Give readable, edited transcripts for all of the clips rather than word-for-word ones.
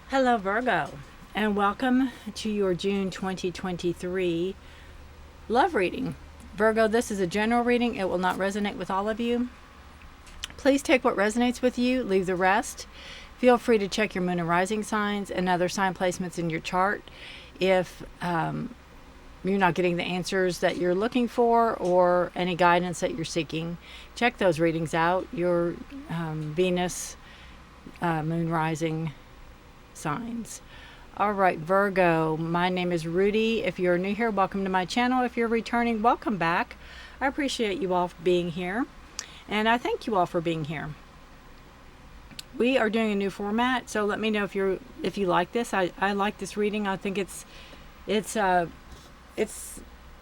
Hello, Virgo, and welcome to your June 2023 love reading. Virgo, this is a general reading. It will not resonate with all of you. Please take what resonates with you, leave the rest. Feel free to check your moon and rising signs and other sign placements in your chart if you're not getting the answers that you're looking for or any guidance that you're seeking. Check those readings out. Your Venus, moon rising signs. All right, Virgo, my name is Rudy. If you're new here, welcome to my channel. If you're returning, welcome back. I appreciate you all for being here, and I thank you all for being here. We are doing a new format, so let me know if you like this. I like this reading. I think it's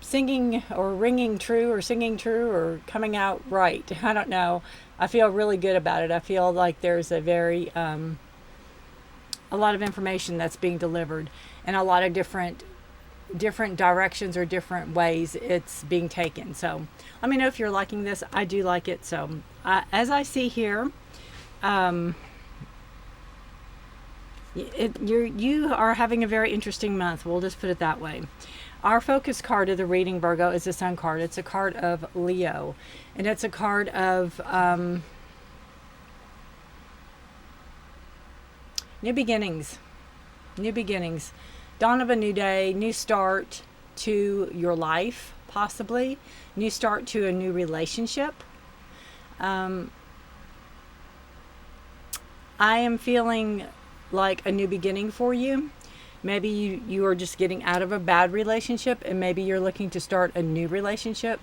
singing or ringing true or singing true or coming out right. I don't know. I feel really good about it. I feel like there's a lot of information that's being delivered and a lot of different directions or different ways it's being taken. So let me know if you're liking this. I do like it. So as I see here, you are having a very interesting month. We'll just put it that way. Our focus card of the reading, Virgo, is the Sun card. It's a card of Leo, and it's a card of new beginnings, dawn of a new day, new start to your life, possibly, new start to a new relationship. I am feeling like a new beginning for you. Maybe you are just getting out of a bad relationship and maybe you're looking to start a new relationship.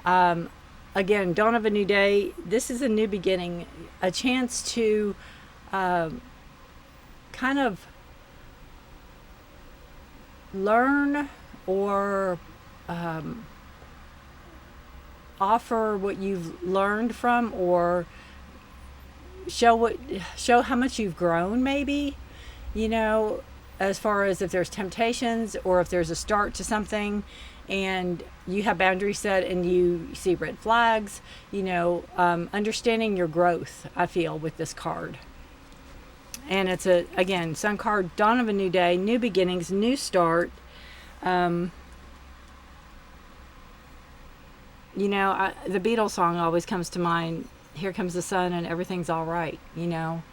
Again, dawn of a new day. This is a new beginning, a chance to kind of learn or offer what you've learned from, or show how much you've grown, maybe, as far as if there's temptations or if there's a start to something and you have boundaries set and you see red flags, understanding your growth, I feel, with this card. And it's again, Sun card, dawn of a new day, new beginnings, new start. The Beatles song always comes to mind. Here comes the sun and everything's all right.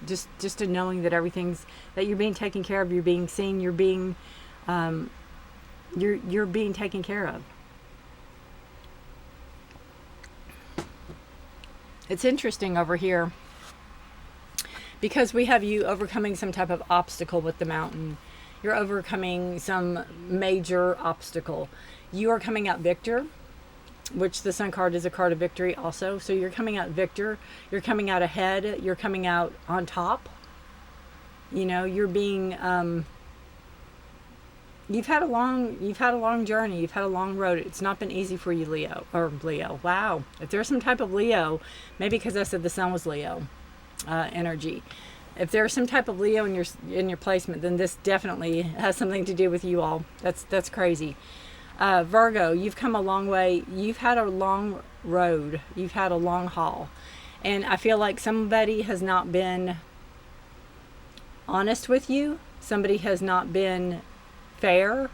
Just a knowing that that you're being taken care of, you're being seen, you're being taken care of. It's interesting over here, because we have you overcoming some type of obstacle with the mountain. You're overcoming some major obstacle. You are coming out victor, which the Sun card is a card of victory also. So you're coming out victor. You're coming out ahead. You're coming out on top. You're being, you've had a long journey. You've had a long road. It's not been easy for you, Leo. Wow. If there's some type of Leo, maybe because I said the Sun was Leo. Energy. If there's some type of Leo in your placement, then this definitely has something to do with you all. That's crazy. Virgo, you've come a long way. You've had a long road. You've had a long haul, and I feel like somebody has not been honest with you. Somebody has not been fair.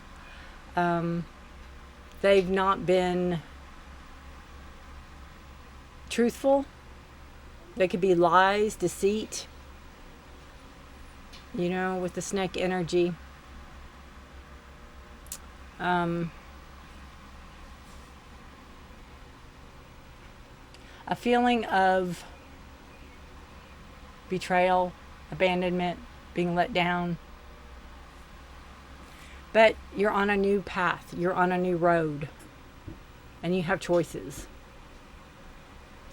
They've not been truthful. They could be lies, deceit, with the snake energy. A feeling of betrayal, abandonment, being let down. But you're on a new path. You're on a new road. And you have choices.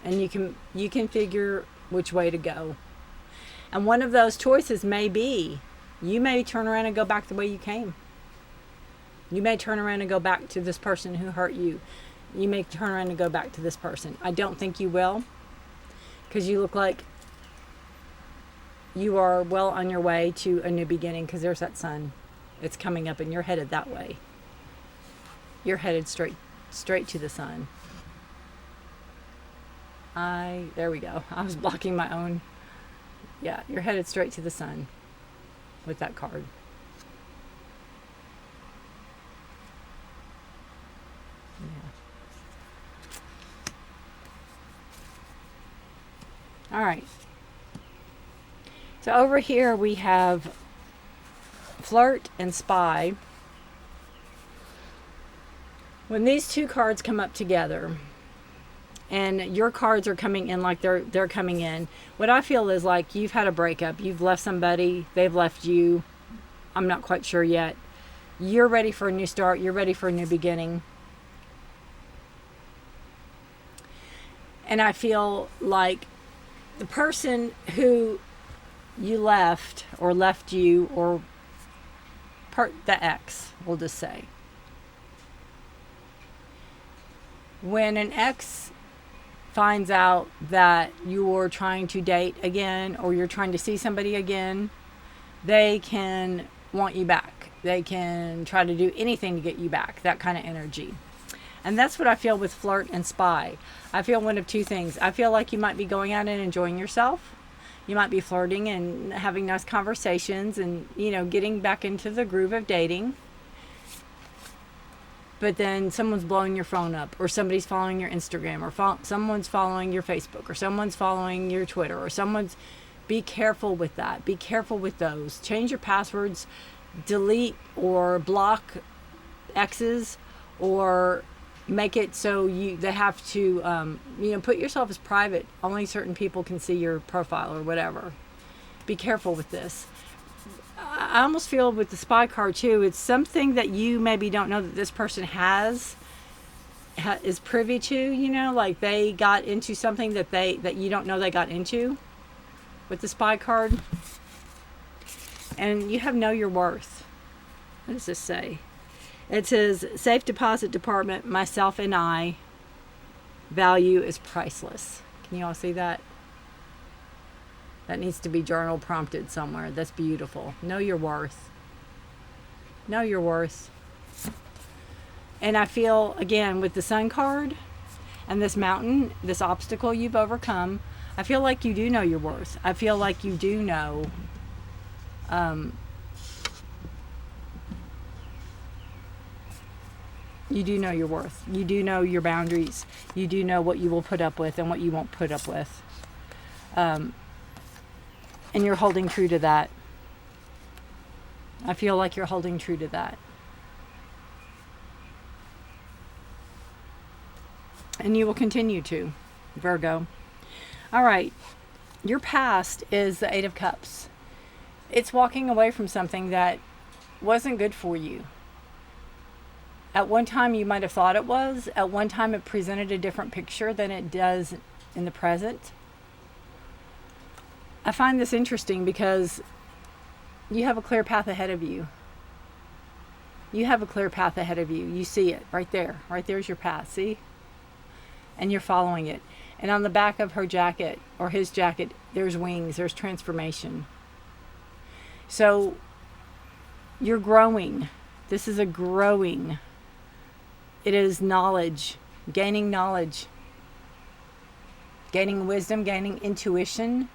And you can figure which way to go. And one of those choices may be, you may turn around and go back the way you came. You may turn around and go back to this person who hurt you. You may turn around and go back to this person. I don't think you will, because you look like you are well on your way to a new beginning, because there's that sun. It's coming up and you're headed that way. You're headed straight to the sun. There we go. I was blocking my own. Yeah, you're headed straight to the sun. with that card. Yeah. All right. So over here we have Flirt and Spy. When these two cards come up together, and your cards are coming in like they're coming in, what I feel is like you've had a breakup. You've left somebody. They've left you. I'm not quite sure yet. You're ready for a new start. You're ready for a new beginning. And I feel like the person who you left or left you, or the ex, we'll just say. When an ex finds out that you're trying to date again or you're trying to see somebody again, they can want you back. They can try to do anything to get you back, that kind of energy. And that's what I feel with Flirt and Spy. I feel one of two things. I feel like you might be going out and enjoying yourself. You might be flirting and having nice conversations and, you know, getting back into the groove of dating. But then someone's blowing your phone up, or somebody's following your Instagram, or someone's following your Facebook, or someone's following your Twitter, or someone's... Be careful with that. Be careful with those. Change your passwords. Delete or block exes, or make it so they have to, put yourself as private. Only certain people can see your profile or whatever. Be careful with this. I almost feel with the Spy card too, it's something that you maybe don't know that this person is privy to, you know, like they got into something that you don't know they got into with the Spy card. And you have Know Your Worth. What does this say? It says, safe deposit department, myself and I, value is priceless. Can you all see that? That needs to be journal prompted somewhere. That's beautiful. Know your worth. Know your worth. And I feel, again, with the Sun card and this mountain, this obstacle you've overcome, I feel like you do know your worth. I feel like you do know you do know your worth. You do know your boundaries. You do know what you will put up with and what you won't put up with. And you're holding true to that. I feel like you're holding true to that. And you will continue to, Virgo. All right. Your past is the Eight of Cups. It's walking away from something that wasn't good for you. At one time you might have thought it was. At one time it presented a different picture than it does in the present. I find this interesting because you have a clear path ahead of you. You have a clear path ahead of you. You see it right there. Right there's your path. See? And you're following it. And on the back of her jacket or his jacket, there's wings. There's transformation. So you're growing. This is a growing. It is knowledge. Gaining knowledge. Gaining wisdom. Gaining intuition.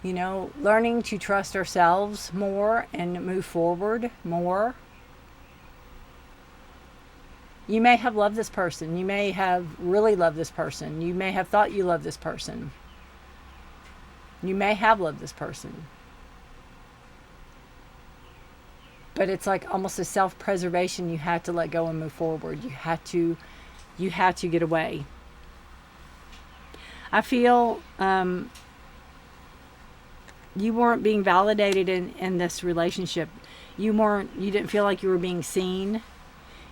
You know, learning to trust ourselves more and move forward more. You may have loved this person. You may have really loved this person. You may have thought you loved this person. You may have loved this person. But it's like almost a self-preservation. You had to let go and move forward. You had to get away. I feel you weren't being validated in this relationship. You didn't feel like you were being seen.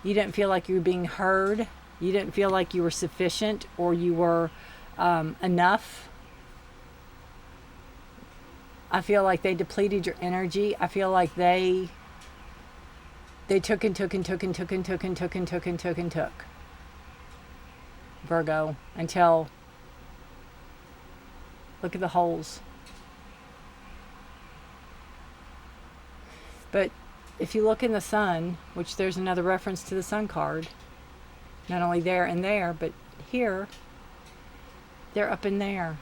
You didn't feel like you were being heard. You didn't feel like you were sufficient or you were enough. I feel like they depleted your energy. I feel like they took and took and took and took and took and took and took and took and took. Virgo, until look at the holes. But if you look in the Sun, which there's another reference to the Sun card, not only there and there, but here, they're up in there.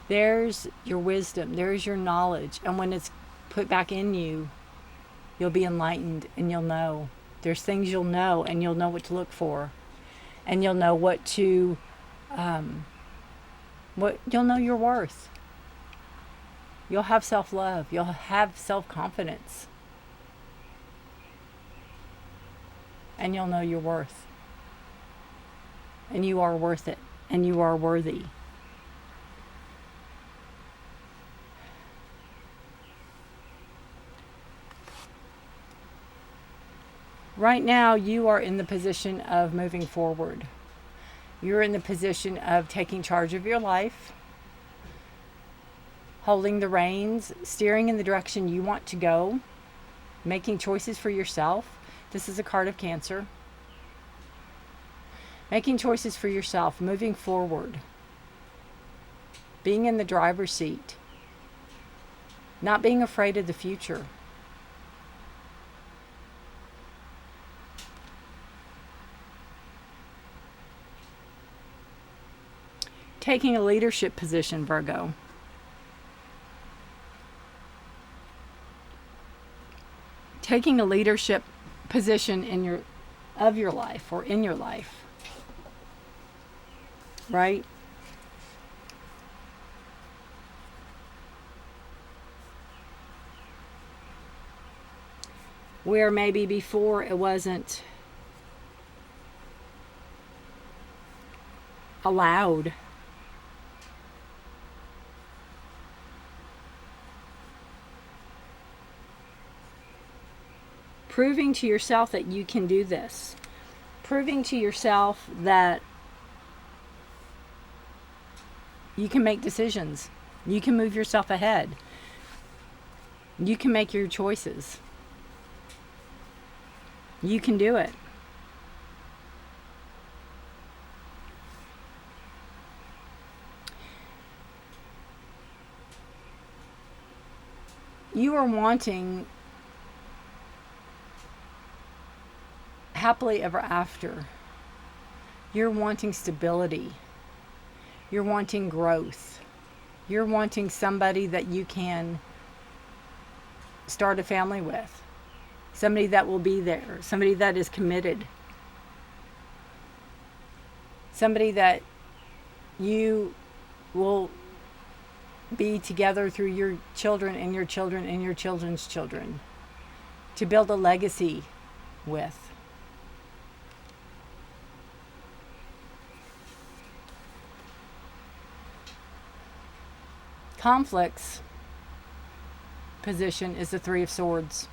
There's your wisdom. There's your knowledge. And when it's put back in you, you'll be enlightened and you'll know. There's things you'll know, and you'll know what to look for. And you'll know what to, you'll know your worth. You'll have self-love. You'll have self-confidence. And you'll know your worth. And you are worth it. And you are worthy. Right now, you are in the position of moving forward. You're in the position of taking charge of your life, holding the reins, steering in the direction you want to go, making choices for yourself. This is a card of Cancer. Making choices for yourself, moving forward, being in the driver's seat, not being afraid of the future. Taking a leadership position, Virgo. Taking a leadership position in your life or in your life. Right? Where maybe before it wasn't allowed. Proving to yourself that you can do this. Proving to yourself that you can make decisions. You can move yourself ahead. You can make your choices. You can do it. You are wanting happily ever after. You're wanting stability. You're wanting growth. You're wanting somebody that you can start a family with. Somebody that will be there. Somebody that is committed. Somebody that you will be together through your children and your children and your children's children. To build a legacy with. Conflict's position is the Three of Swords.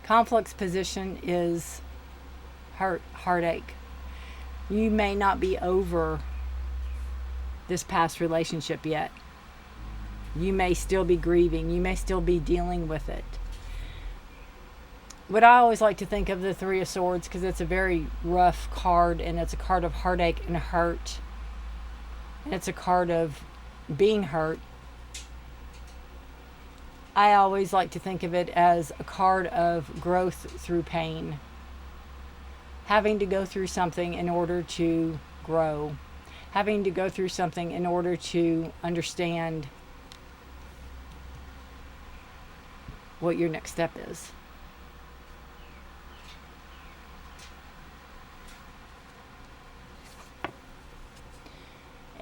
Conflict's position is heartache. You may not be over this past relationship yet. You may still be grieving. You may still be dealing with it. What I always like to think of the Three of Swords, because it's a very rough card, and it's a card of heartache and hurt. And it's a card of being hurt. I always like to think of it as a card of growth through pain. Having to go through something in order to grow. Having to go through something in order to understand what your next step is.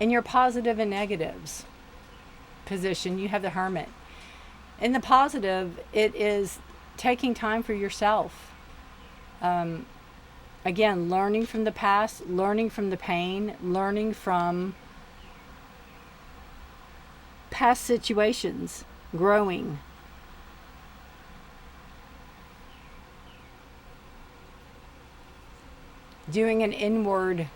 In your positive and negatives position, you have the Hermit. In the positive, it is taking time for yourself. Again, learning from the past, learning from the pain, learning from past situations, growing. Doing an inward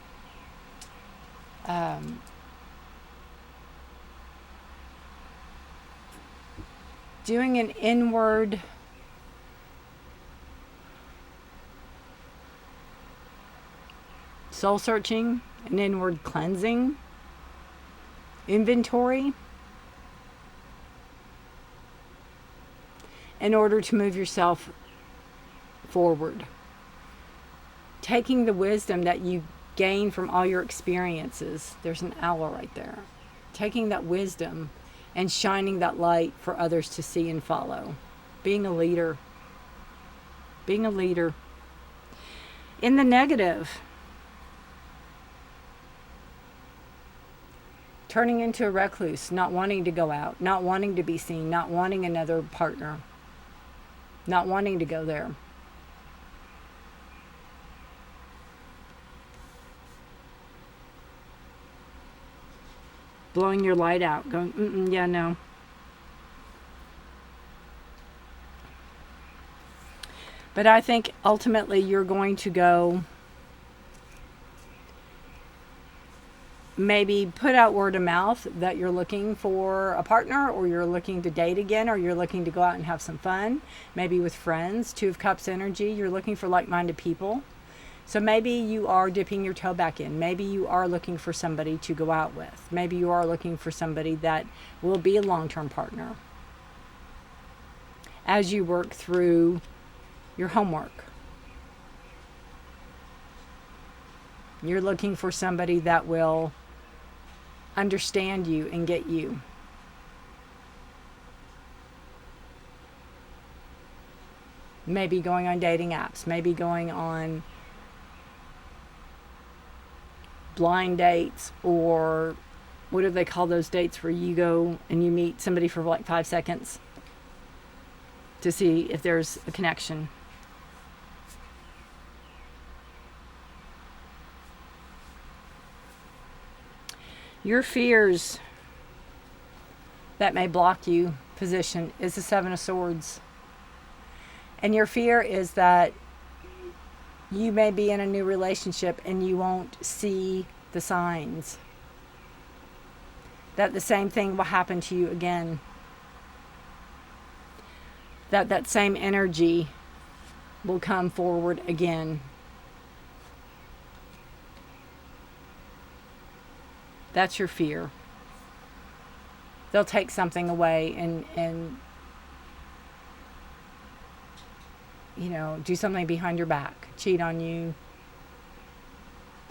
soul searching, an inward cleansing, inventory, in order to move yourself forward. Taking the wisdom that you gain from all your experiences. There's an owl right there. taking that wisdom and shining that light for others to see and follow. Being a leader. Being a leader. In the negative, turning into a recluse, not wanting to go out, not wanting to be seen, not wanting another partner, not wanting to go there. Blowing your light out, going, yeah, no. But I think ultimately you're going to go maybe put out word of mouth that you're looking for a partner, or you're looking to date again, or you're looking to go out and have some fun, maybe with friends. 2 of Cups energy, you're looking for like-minded people. So maybe you are dipping your toe back in. Maybe you are looking for somebody to go out with. Maybe you are looking for somebody that will be a long-term partner as you work through your homework. You're looking for somebody that will understand you and get you. Maybe going on dating apps, maybe going on blind dates, or what do they call those dates where you go and you meet somebody for like 5 seconds to see if there's a connection. Your fears that may block you position is the 7 of Swords. And your fear is that you may be in a new relationship and you won't see the signs. That the same thing will happen to you again. That same energy will come forward again. That's your fear. They'll take something away and you know, do something behind your back, cheat on you,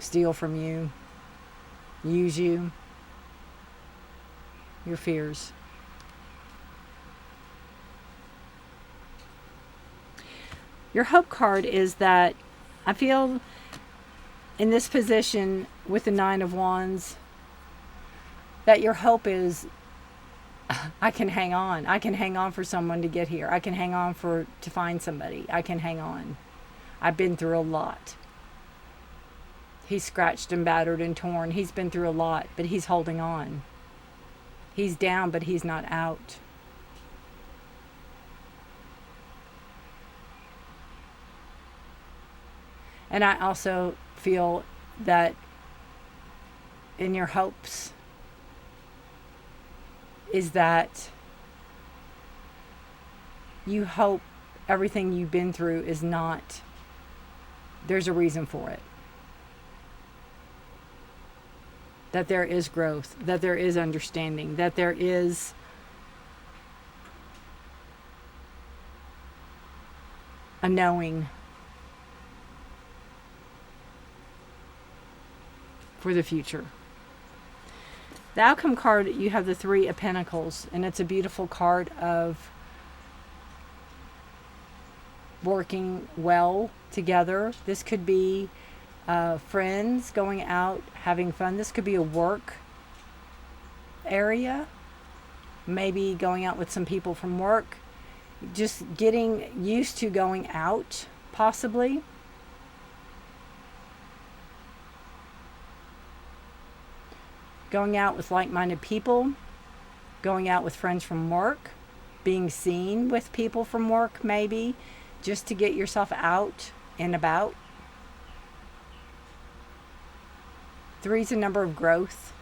steal from you, use you. Your fears. Your hope card is that I feel in this position with the 9 of Wands that your hope is I can hang on. I can hang on for someone to get here. I can hang on to find somebody. I can hang on. I've been through a lot. He's scratched and battered and torn. He's been through a lot, but he's holding on. He's down, but he's not out. And I also feel that in your hopes is that you hope everything you've been through is not, there's a reason for it. That there is growth, that there is understanding, that there is a knowing for the future. The outcome card, you have the 3 of Pentacles, and it's a beautiful card of working well together. This could be friends going out, having fun. This could be a work area, maybe going out with some people from work, just getting used to going out, possibly. Going out with like-minded people, going out with friends from work, being seen with people from work, maybe, just to get yourself out and about. 3 is a number of growth.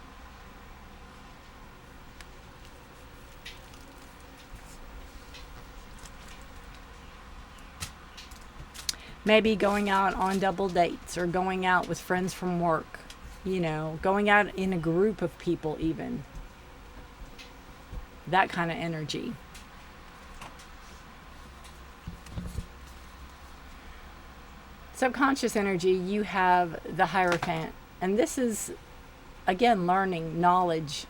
Maybe going out on double dates or going out with friends from work. You know, going out in a group of people even. That kind of energy. Subconscious energy, you have the Hierophant. And this is, again, learning, knowledge,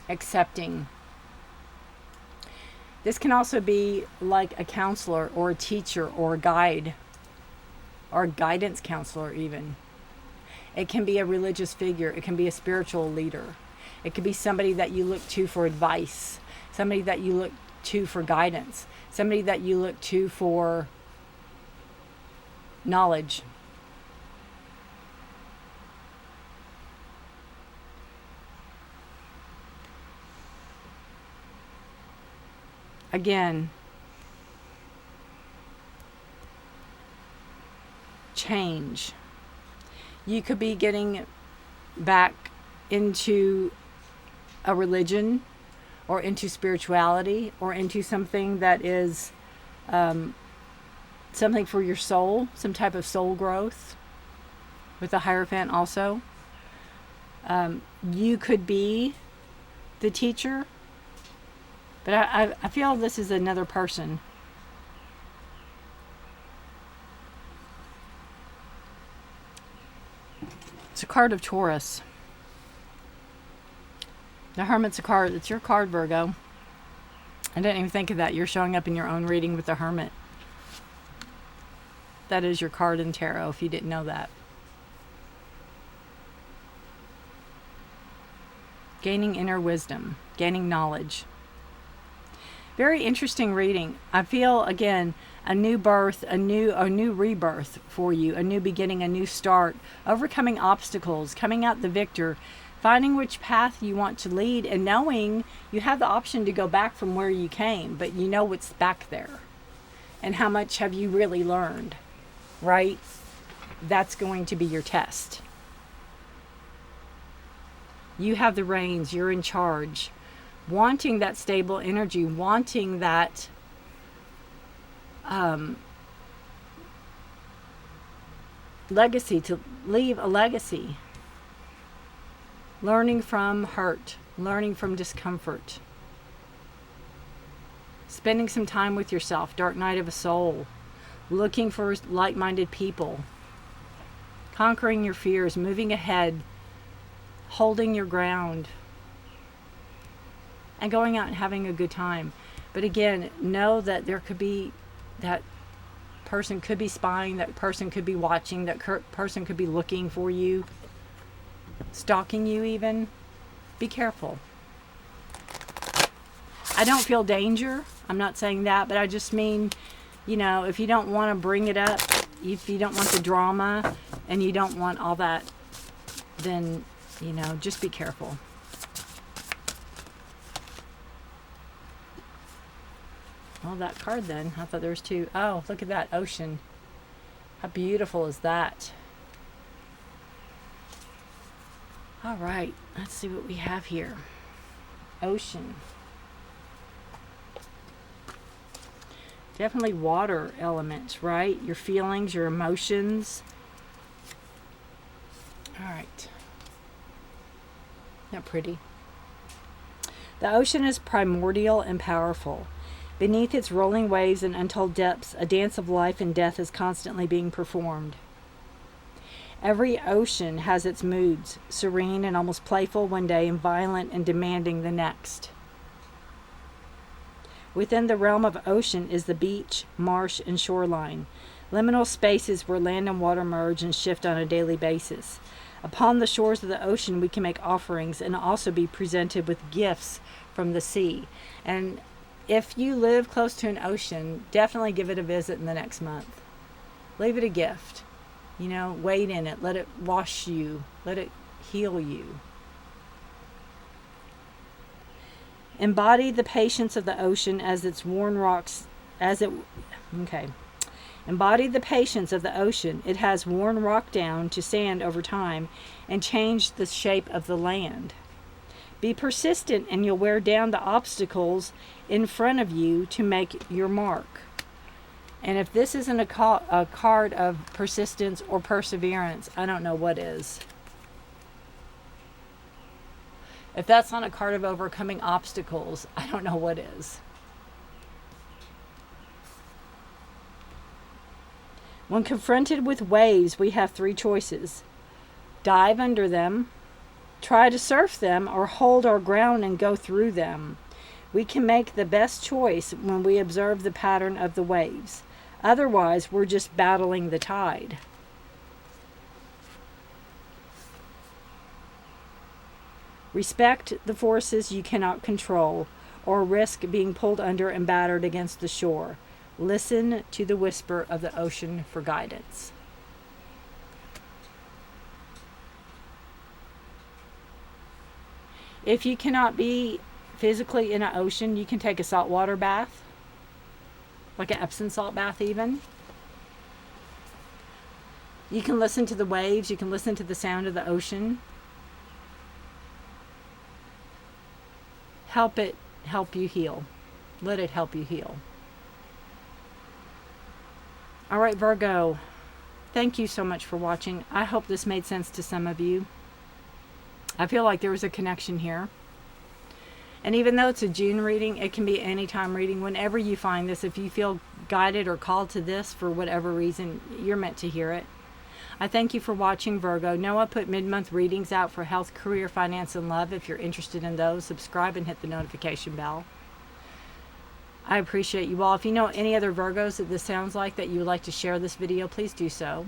accepting. This can also be like a counselor or a teacher or a guide or a guidance counselor even. It can be a religious figure. It can be a spiritual leader. It could be somebody that you look to for advice, somebody that you look to for guidance, somebody that you look to for knowledge. Again, change. You could be getting back into a religion or into spirituality or into something that is something for your soul, some type of soul growth with the Hierophant also. You could be the teacher, but I feel this is another person. It's a card of Taurus. The Hermit's a card. It's your card, Virgo. I didn't even think of that. You're showing up in your own reading with the Hermit. That is your card in tarot, if you didn't know that. Gaining inner wisdom. Gaining knowledge. Very interesting reading. I feel, again, a new birth, a new rebirth for you, a new beginning, a new start, overcoming obstacles, coming out the victor, finding which path you want to lead, and knowing you have the option to go back from where you came, but you know what's back there. And how much have you really learned, right? That's going to be your test. You have the reins, you're in charge. Wanting that stable energy, wanting that legacy, to leave a legacy. Learning from hurt, learning from discomfort. Spending some time with yourself, dark night of a soul. Looking for like-minded people. Conquering your fears, moving ahead, holding your ground, and going out and having a good time. But again, know that there could be, that person could be spying, that person could be watching, that person could be looking for you, stalking you even. Be careful. I don't feel danger. I'm not saying that, but I just mean, you know, if you don't want to bring it up, if you don't want the drama and you don't want all that, then, you know, just be careful. Well, that card then. I thought there was two. Oh, look at that ocean. How beautiful is that? All right, let's see what we have here. Ocean. Definitely water elements, right? Your feelings, your emotions. All right. Isn't that pretty? The ocean is primordial and powerful. Beneath its rolling waves and untold depths, a dance of life and death is constantly being performed. Every ocean has its moods, serene and almost playful one day and violent and demanding the next. Within the realm of ocean is the beach, marsh, and shoreline, liminal spaces where land and water merge and shift on a daily basis. Upon the shores of the ocean, we can make offerings and also be presented with gifts from the sea. And if you live close to an ocean, definitely give it a visit in the next month. Leave it a gift. You know, wade in it. Let it wash you. Let it heal you. Embody the patience of the ocean as its worn rocks, Embody the patience of the ocean. It has worn rock down to sand over time and changed the shape of the land. Be persistent and you'll wear down the obstacles in front of you to make your mark. And if this isn't a card of persistence or perseverance, I don't know what is. If that's not a card of overcoming obstacles, I don't know what is. When confronted with waves, we have three choices. Dive under them, try to surf them or hold our ground and go through them. We can make the best choice when we observe the pattern of the waves. Otherwise, we're just battling the tide. Respect the forces you cannot control or risk being pulled under and battered against the shore. Listen to the whisper of the ocean for guidance. If you cannot be physically in an ocean, you can take a saltwater bath, like an Epsom salt bath even. You can listen to the waves. You can listen to the sound of the ocean. Help it help you heal. Let it help you heal. All right, Virgo, thank you so much for watching. I hope this made sense to some of you. I feel like there was a connection here. And even though it's a June reading, it can be anytime reading. Whenever you find this, if you feel guided or called to this for whatever reason, you're meant to hear it. I thank you for watching, Virgo. Noah put mid-month readings out for health, career, finance, and love. If you're interested in those, subscribe and hit the notification bell. I appreciate you all. If you know any other Virgos that this sounds like that you would like to share this video, please do so.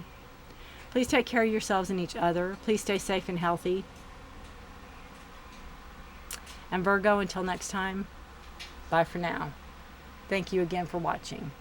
Please take care of yourselves and each other. Please stay safe and healthy. And Virgo, until next time, bye for now. Thank you again for watching.